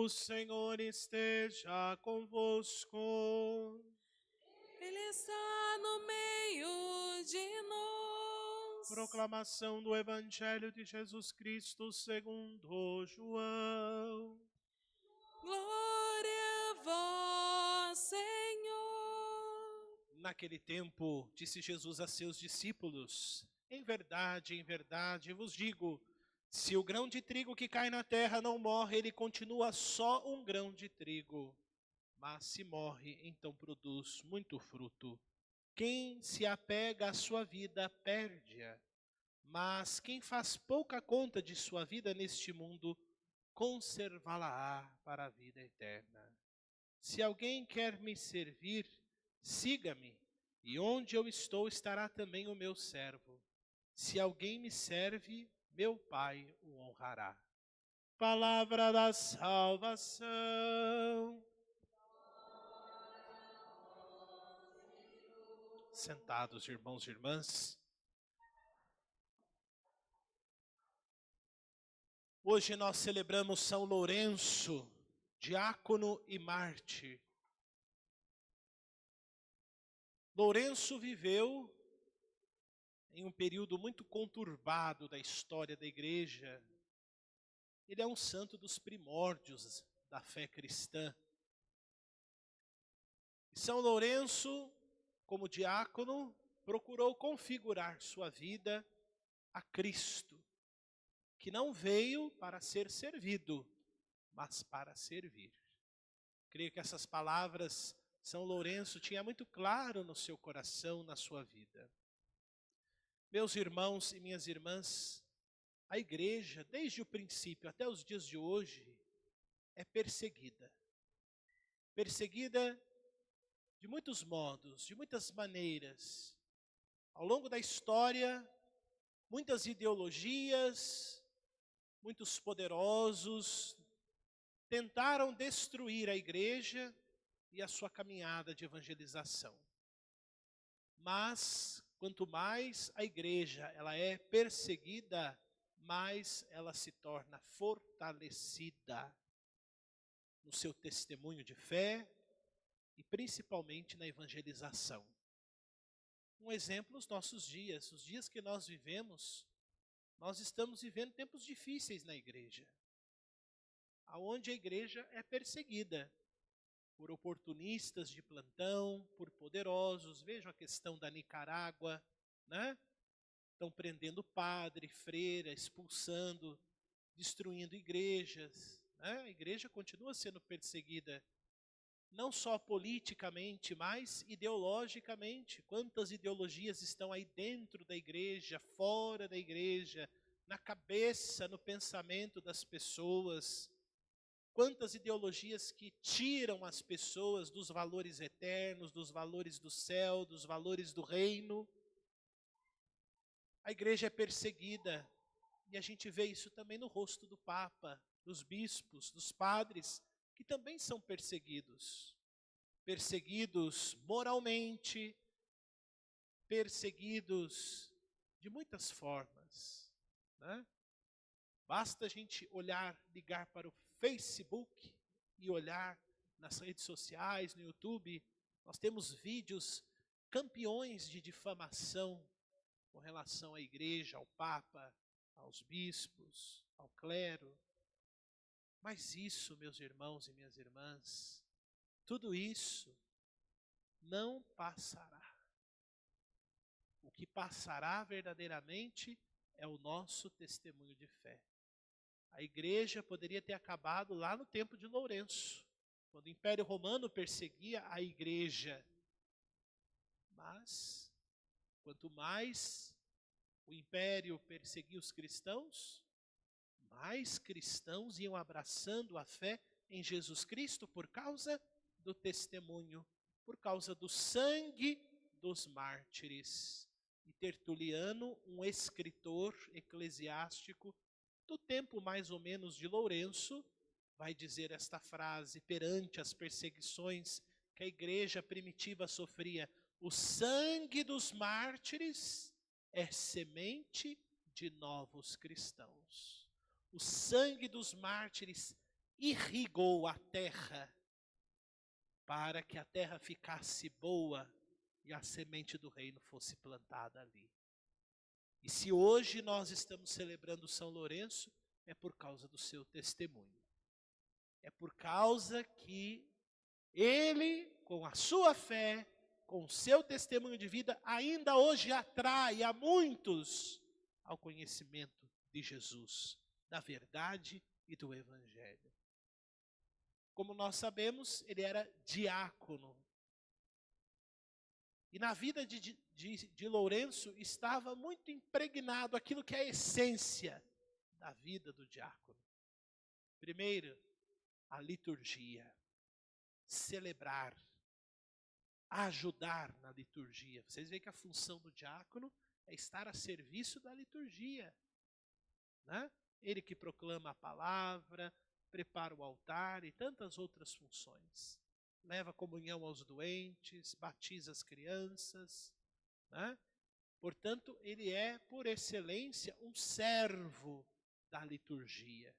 O Senhor esteja convosco. Ele está no meio de nós. Proclamação do Evangelho de Jesus Cristo segundo João. Glória a vós, Senhor. Naquele tempo, disse Jesus a seus discípulos: em verdade vos digo, se o grão de trigo que cai na terra não morre, ele continua só um grão de trigo. Mas se morre, então produz muito fruto. Quem se apega à sua vida, perde-a. Mas quem faz pouca conta de sua vida neste mundo, conservá-la-á para a vida eterna. Se alguém quer me servir, siga-me, e onde eu estou estará também o meu servo. Se alguém me serve, meu Pai o honrará. Palavra da salvação. Sentados, irmãos e irmãs. Hoje nós celebramos São Lourenço, diácono e mártir. Lourenço viveu em um período muito conturbado da história da igreja. Ele é um santo dos primórdios da fé cristã. E São Lourenço, como diácono, procurou configurar sua vida a Cristo, que não veio para ser servido, mas para servir. Creio que essas palavras São Lourenço tinha muito claro no seu coração, na sua vida. Meus irmãos e minhas irmãs, a igreja, desde o princípio até os dias de hoje, é perseguida. Perseguida de muitos modos, de muitas maneiras. Ao longo da história, muitas ideologias, muitos poderosos tentaram destruir a igreja e a sua caminhada de evangelização. Mas, quanto mais a igreja ela é perseguida, mais ela se torna fortalecida no seu testemunho de fé e principalmente na evangelização. Um exemplo, os nossos dias, os dias que nós vivemos, nós estamos vivendo tempos difíceis na igreja, aonde a igreja é perseguida por oportunistas de plantão, por poderosos. Vejam a questão da Nicarágua, né? Estão prendendo padre, freira, expulsando, destruindo igrejas, né? A igreja continua sendo perseguida, não só politicamente, mas ideologicamente. Quantas ideologias estão aí dentro da igreja, fora da igreja, na cabeça, no pensamento das pessoas. Quantas ideologias que tiram as pessoas dos valores eternos, dos valores do céu, dos valores do reino. A igreja é perseguida e a gente vê isso também no rosto do Papa, dos bispos, dos padres, que também são perseguidos. Perseguidos moralmente, perseguidos de muitas formas, né? Basta a gente olhar, ligar para o Facebook e olhar nas redes sociais, no YouTube, nós temos vídeos campeões de difamação com relação à igreja, ao Papa, aos bispos, ao clero. Mas isso, meus irmãos e minhas irmãs, tudo isso não passará. O que passará verdadeiramente é o nosso testemunho de fé. A igreja poderia ter acabado lá no tempo de Lourenço, quando o Império Romano perseguia a igreja. Mas, quanto mais o Império perseguia os cristãos, mais cristãos iam abraçando a fé em Jesus Cristo por causa do testemunho, por causa do sangue dos mártires. E Tertuliano, um escritor eclesiástico do tempo mais ou menos de Lourenço, vai dizer esta frase perante as perseguições que a igreja primitiva sofria: o sangue dos mártires é semente de novos cristãos. O sangue dos mártires irrigou a terra para que a terra ficasse boa e a semente do reino fosse plantada ali. E se hoje nós estamos celebrando São Lourenço, é por causa do seu testemunho. É por causa que ele, com a sua fé, com o seu testemunho de vida, ainda hoje atrai a muitos ao conhecimento de Jesus, da verdade e do Evangelho. Como nós sabemos, ele era diácono. E na vida de Lourenço estava muito impregnado aquilo que é a essência da vida do diácono. Primeiro, a liturgia. Celebrar, ajudar na liturgia. Vocês veem que a função do diácono é estar a serviço da liturgia, né? Ele que proclama a palavra, prepara o altar e tantas outras funções. Leva comunhão aos doentes, batiza as crianças, né? Portanto, ele é, por excelência, um servo da liturgia,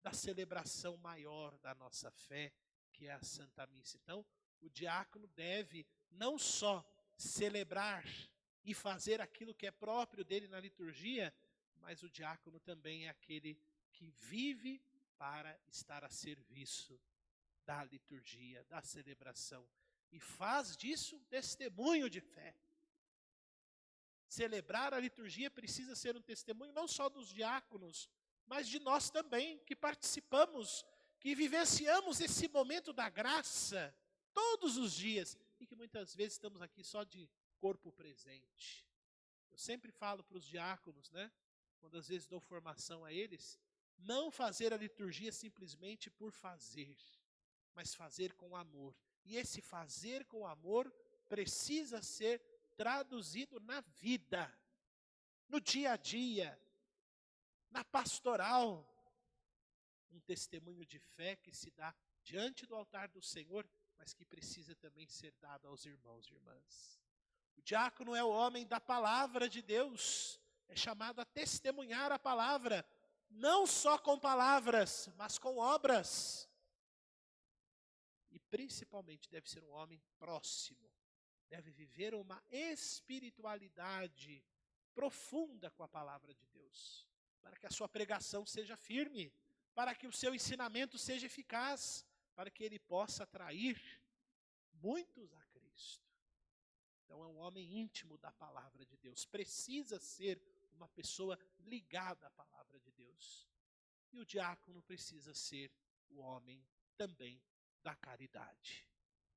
da celebração maior da nossa fé, que é a Santa Missa. Então, o diácono deve não só celebrar e fazer aquilo que é próprio dele na liturgia, mas o diácono também é aquele que vive para estar a serviço da liturgia, da celebração, e faz disso um testemunho de fé. Celebrar a liturgia precisa ser um testemunho não só dos diáconos, mas de nós também, que participamos, que vivenciamos esse momento da graça todos os dias e que muitas vezes estamos aqui só de corpo presente. Eu sempre falo para os diáconos, né, quando às vezes dou formação a eles, não fazer a liturgia simplesmente por fazer, mas fazer com amor. E esse fazer com amor precisa ser traduzido na vida, no dia a dia, na pastoral. Um testemunho de fé que se dá diante do altar do Senhor, mas que precisa também ser dado aos irmãos e irmãs. O diácono é o homem da palavra de Deus, é chamado a testemunhar a palavra, não só com palavras, mas com obras. E principalmente deve ser um homem próximo, deve viver uma espiritualidade profunda com a palavra de Deus, para que a sua pregação seja firme, para que o seu ensinamento seja eficaz, para que ele possa atrair muitos a Cristo. Então é um homem íntimo da palavra de Deus, precisa ser uma pessoa ligada à palavra de Deus. E o diácono precisa ser o homem também da caridade,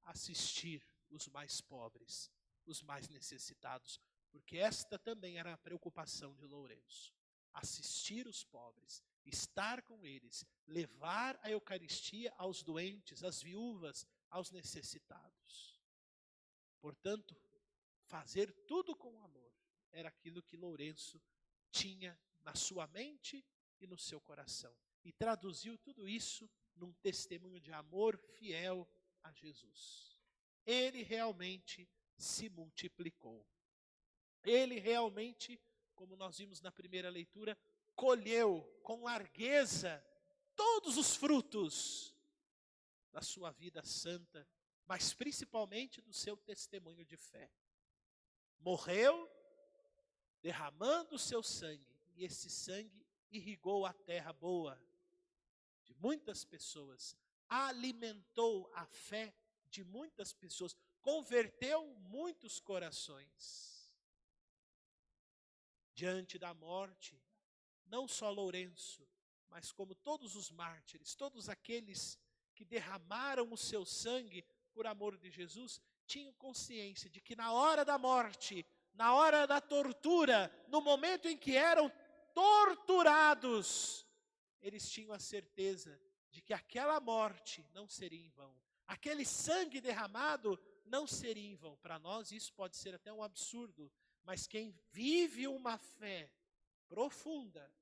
assistir os mais pobres, os mais necessitados, porque esta também era a preocupação de Lourenço. Assistir os pobres, estar com eles, levar a Eucaristia aos doentes, às viúvas, aos necessitados. Portanto, fazer tudo com amor era aquilo que Lourenço tinha na sua mente e no seu coração. E traduziu tudo isso num testemunho de amor fiel a Jesus. Ele realmente se multiplicou. Ele realmente, como nós vimos na primeira leitura, colheu com largueza todos os frutos da sua vida santa, mas principalmente do seu testemunho de fé. Morreu derramando o seu sangue, e esse sangue irrigou a terra boa de muitas pessoas, alimentou a fé de muitas pessoas, converteu muitos corações. Diante da morte, não só Lourenço, mas como todos os mártires, todos aqueles que derramaram o seu sangue por amor de Jesus, tinham consciência de que na hora da morte, na hora da tortura, no momento em que eram torturados, eles tinham a certeza de que aquela morte não seria em vão. Aquele sangue derramado não seria em vão. Para nós isso pode ser até um absurdo, mas quem vive uma fé profunda,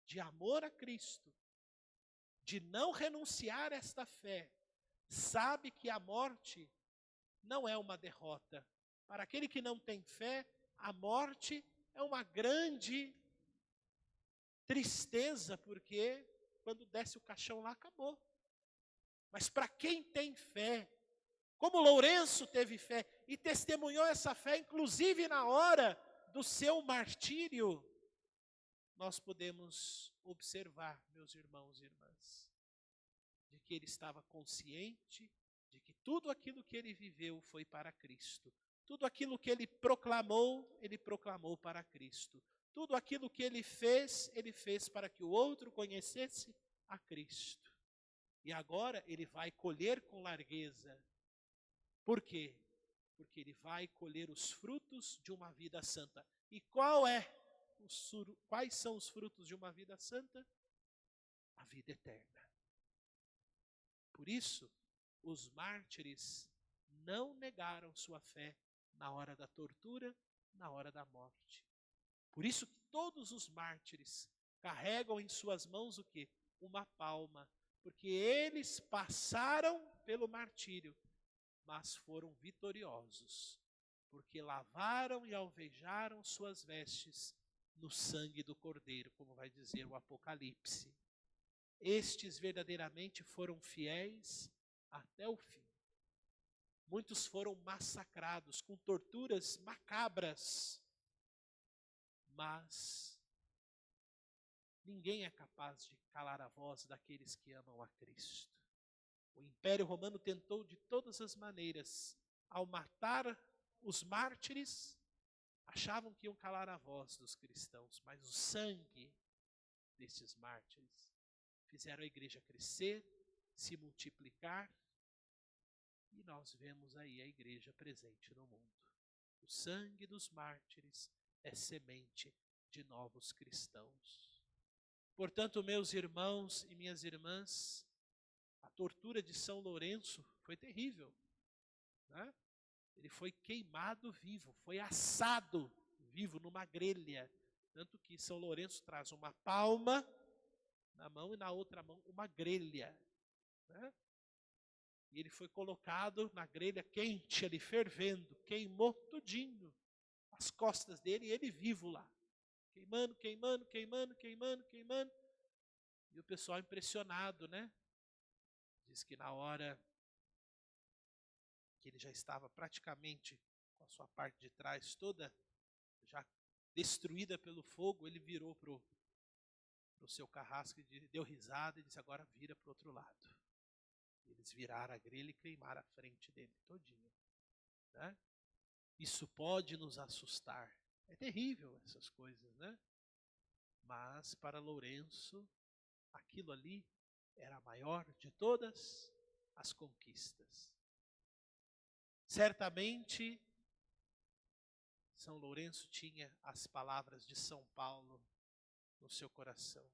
de amor a Cristo, de não renunciar a esta fé, sabe que a morte não é uma derrota. Para aquele que não tem fé, a morte é uma grande tristeza, porque quando desce o caixão lá, acabou. Mas para quem tem fé, como Lourenço teve fé e testemunhou essa fé, inclusive na hora do seu martírio, nós podemos observar, meus irmãos e irmãs, de que ele estava consciente de que tudo aquilo que ele viveu foi para Cristo. Tudo aquilo que ele proclamou para Cristo. Tudo aquilo que ele fez para que o outro conhecesse a Cristo. E agora ele vai colher com largueza. Por quê? Porque ele vai colher os frutos de uma vida santa. E quais são os frutos de uma vida santa? A vida eterna. Por isso, os mártires não negaram sua fé na hora da tortura, na hora da morte. Por isso que todos os mártires carregam em suas mãos o quê? Uma palma. Porque eles passaram pelo martírio, mas foram vitoriosos. Porque lavaram e alvejaram suas vestes no sangue do Cordeiro, como vai dizer o Apocalipse. Estes verdadeiramente foram fiéis até o fim. Muitos foram massacrados com torturas macabras, mas ninguém é capaz de calar a voz daqueles que amam a Cristo. O Império Romano tentou de todas as maneiras, ao matar os mártires, achavam que iam calar a voz dos cristãos, mas o sangue desses mártires fizeram a igreja crescer, se multiplicar, e nós vemos aí a igreja presente no mundo. O sangue dos mártires é semente de novos cristãos. Portanto, meus irmãos e minhas irmãs, a tortura de São Lourenço foi terrível, né? Ele foi queimado vivo, foi assado vivo numa grelha. Tanto que São Lourenço traz uma palma na mão e na outra mão uma grelha, né? E ele foi colocado na grelha quente, ali fervendo, queimou tudinho as costas dele e ele vivo lá. Queimando, queimando, queimando, queimando, queimando. E o pessoal impressionado, né? Diz que na hora que ele já estava praticamente com a sua parte de trás toda já destruída pelo fogo, ele virou para o seu carrasco e deu risada e disse, agora vira para o outro lado. Eles viraram a grelha e queimaram a frente dele todinho, né? Isso pode nos assustar. É terrível essas coisas, né? Mas para Lourenço, aquilo ali era a maior de todas as conquistas. Certamente, São Lourenço tinha as palavras de São Paulo no seu coração.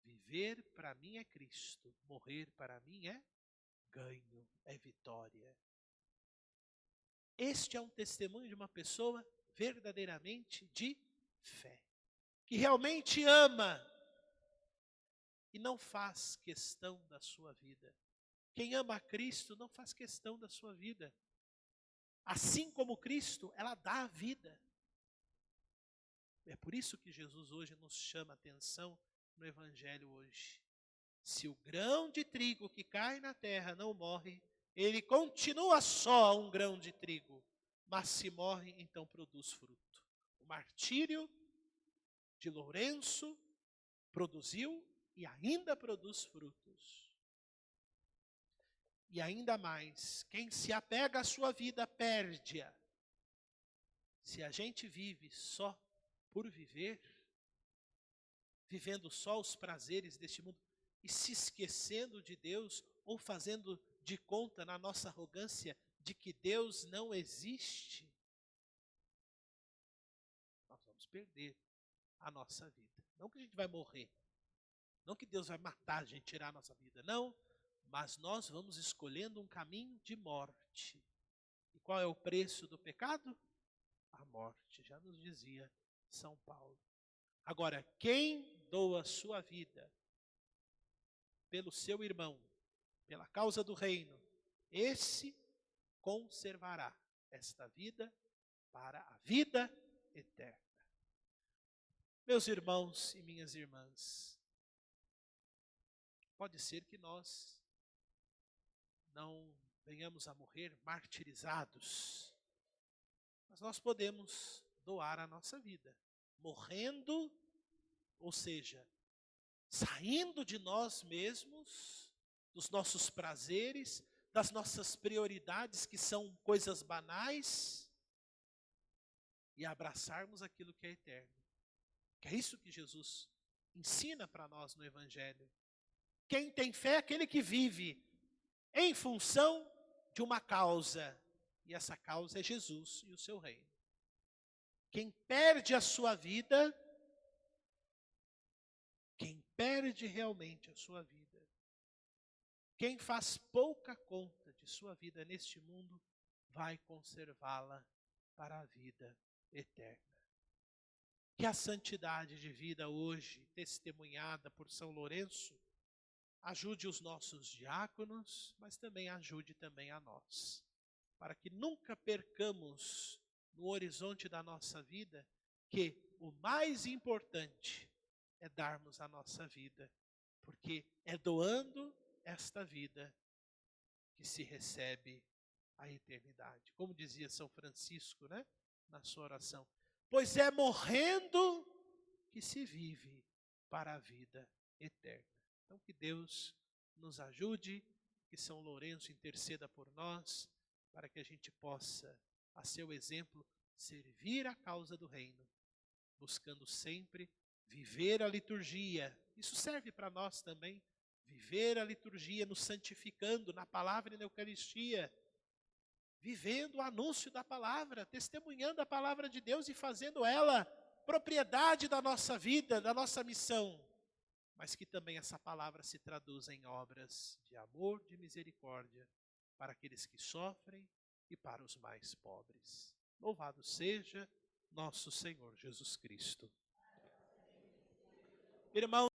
Viver para mim é Cristo, morrer para mim é ganho, é vitória. Este é um testemunho de uma pessoa verdadeiramente de fé, que realmente ama e não faz questão da sua vida. Quem ama a Cristo não faz questão da sua vida. Assim como Cristo, ela dá a vida. É por isso que Jesus hoje nos chama a atenção no Evangelho hoje. Se o grão de trigo que cai na terra não morre, ele continua só um grão de trigo, mas se morre, então produz fruto. O martírio de Lourenço produziu e ainda produz frutos. E ainda mais, quem se apega à sua vida perde-a. Se a gente vive só por viver, vivendo só os prazeres deste mundo e se esquecendo de Deus ou fazendo de conta na nossa arrogância de que Deus não existe, nós vamos perder a nossa vida. Não que a gente vai morrer, não que Deus vai matar a gente, tirar a nossa vida, não, mas nós vamos escolhendo um caminho de morte. E qual é o preço do pecado? A morte, já nos dizia São Paulo. Agora, quem doa sua vida pelo seu irmão, pela causa do reino, esse conservará esta vida para a vida eterna. Meus irmãos e minhas irmãs, pode ser que nós não venhamos a morrer martirizados, mas nós podemos doar a nossa vida, morrendo, ou seja, saindo de nós mesmos, dos nossos prazeres, das nossas prioridades, que são coisas banais, e abraçarmos aquilo que é eterno. Que é isso que Jesus ensina para nós no Evangelho. Quem tem fé é aquele que vive em função de uma causa, e essa causa é Jesus e o seu reino. Quem perde a sua vida, quem perde realmente a sua vida, quem faz pouca conta de sua vida neste mundo, vai conservá-la para a vida eterna. Que a santidade de vida hoje, testemunhada por São Lourenço, ajude os nossos diáconos, mas também ajude também a nós, para que nunca percamos no horizonte da nossa vida que o mais importante é darmos a nossa vida, porque é doando esta vida que se recebe a eternidade. Como dizia São Francisco, né, na sua oração, pois é morrendo que se vive para a vida eterna. Então que Deus nos ajude, que São Lourenço interceda por nós, para que a gente possa, a seu exemplo, servir a causa do reino, buscando sempre viver a liturgia. Isso serve para nós também, viver a liturgia, nos santificando na palavra e na Eucaristia, vivendo o anúncio da palavra, testemunhando a palavra de Deus e fazendo ela propriedade da nossa vida, da nossa missão. Mas que também essa palavra se traduza em obras de amor, de misericórdia, para aqueles que sofrem e para os mais pobres. Louvado seja nosso Senhor Jesus Cristo. Irmãos,